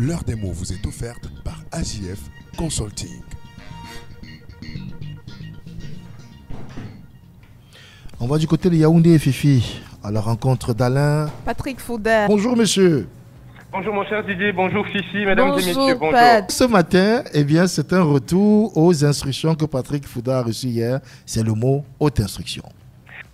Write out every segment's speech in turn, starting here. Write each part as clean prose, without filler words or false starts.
L'heure des mots vous est offerte par AJF Consulting. On va du côté de Yaoundé et Fifi à la rencontre d'Alain Patrick Fouda. Bonjour monsieur. Bonjour mon cher Didier, bonjour Fifi, mesdames et messieurs, bonjour. Pat. Ce matin, c'est un retour aux instructions que Patrick Fouda a reçues hier. C'est le mot haute instruction.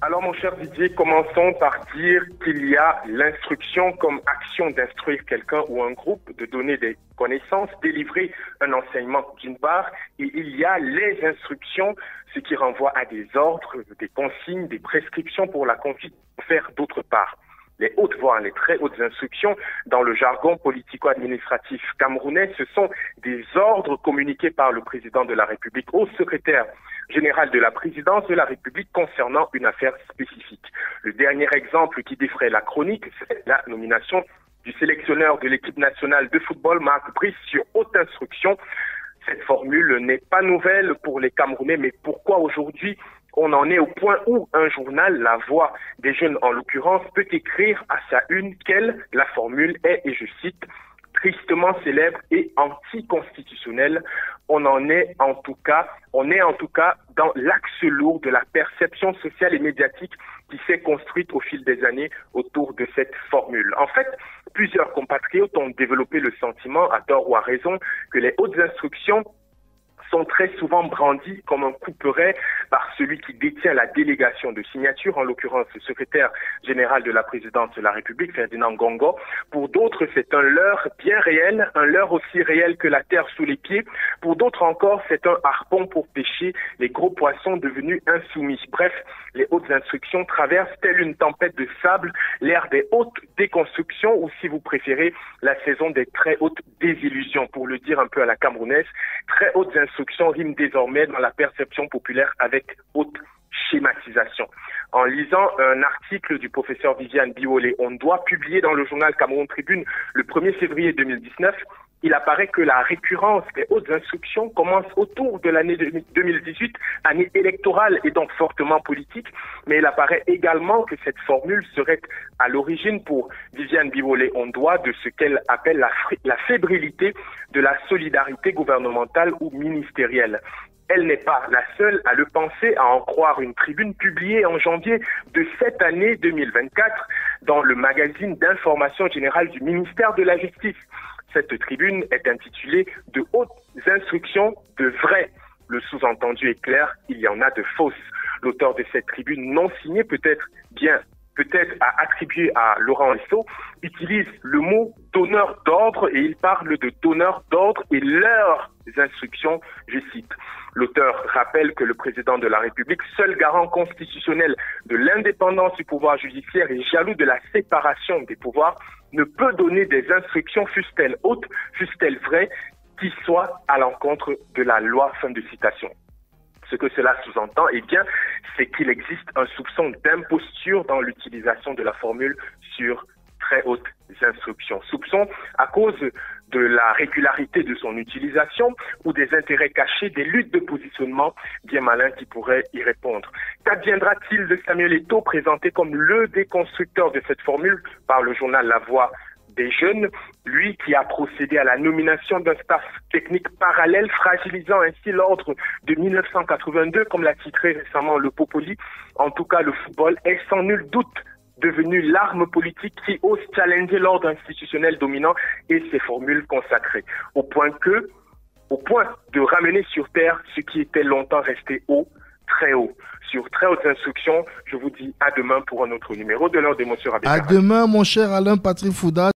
Alors mon cher Didier, commençons par dire qu'il y a l'instruction comme action d'instruire quelqu'un ou un groupe, de donner des connaissances, délivrer un enseignement d'une part, et il y a les instructions, ce qui renvoie à des ordres, des consignes, des prescriptions pour la conduite faire d'autre part. Les hautes, voire les très hautes instructions, dans le jargon politico-administratif camerounais, ce sont des ordres communiqués par le président de la République au secrétaire général de la présidence de la République concernant une affaire spécifique. Le dernier exemple qui défraie la chronique, c'est la nomination du sélectionneur de l'équipe nationale de football, Marc Brice, sur haute instruction. Cette formule n'est pas nouvelle pour les Camerounais, mais pourquoi aujourd'hui on en est au point où un journal, La Voix des Jeunes en l'occurrence, peut écrire à sa une quelle la formule est, et je cite, tristement célèbre et anticonstitutionnelle. On est en tout cas dans l'axe lourd de la perception sociale et médiatique qui s'est construite au fil des années autour de cette formule. En fait, plusieurs compatriotes ont développé le sentiment, à tort ou à raison, que les hautes instructions sont très souvent brandis comme un couperet par celui qui détient la délégation de signature, en l'occurrence le secrétaire général de la présidence de la République, Ferdinand Gongo. Pour d'autres, c'est un leurre bien réel, un leurre aussi réel que la terre sous les pieds. Pour d'autres encore, c'est un harpon pour pêcher les gros poissons devenus insoumis. Bref, les hautes instructions traversent telle une tempête de sable l'ère des hautes déconstructions, ou si vous préférez, la saison des très hautes désillusions, pour le dire un peu à la camerounaise. Très hautes instructions riment désormais dans la perception populaire avec haute schématisation. En lisant un article du professeur Viviane Biolay-Ondoa publié dans le journal Cameroun Tribune le 1er février 2019, il apparaît que la récurrence des hautes instructions commence autour de l'année 2018, année électorale et donc fortement politique, mais il apparaît également que cette formule serait à l'origine pour Viviane Biolay-Ondoa de ce qu'elle appelle la fébrilité de la solidarité gouvernementale ou ministérielle. Elle n'est pas la seule à le penser, à en croire une tribune publiée en janvier de cette année 2024 dans le magazine d'information générale du ministère de la Justice. Cette tribune est intitulée « De hautes instructions de vraies ». Le sous-entendu est clair, il y en a de fausses. L'auteur de cette tribune non signée, peut-être à attribuer à Laurent Esso, utilise le mot donneur d'ordre et il parle de donneurs d'ordre et leurs instructions, je cite. L'auteur rappelle que le président de la République, seul garant constitutionnel de l'indépendance du pouvoir judiciaire et jaloux de la séparation des pouvoirs, ne peut donner des instructions, fussent-elles hautes, fussent-elles vraies, qui soient à l'encontre de la loi. Fin de citation. Ce que cela sous-entend, c'est qu'il existe un soupçon d'imposture dans l'utilisation de la formule sur très hautes instructions. Soupçon à cause de la régularité de son utilisation ou des intérêts cachés, des luttes de positionnement bien malins qui pourraient y répondre. Qu'adviendra-t-il de Samuel Eto'o, présenté comme le déconstructeur de cette formule par le journal La Voix des Jeunes, lui qui a procédé à la nomination d'un staff technique parallèle, fragilisant ainsi l'ordre de 1982, comme l'a titré récemment le Popoli. En tout cas, le football est sans nul doute devenu l'arme politique qui ose challenger l'ordre institutionnel dominant et ses formules consacrées. Au point de ramener sur terre ce qui était longtemps resté haut, très haut. Sur très hautes instructions, je vous dis à demain pour un autre numéro de l'heure des mots sur À demain, mon cher Alain Patrick Fouda.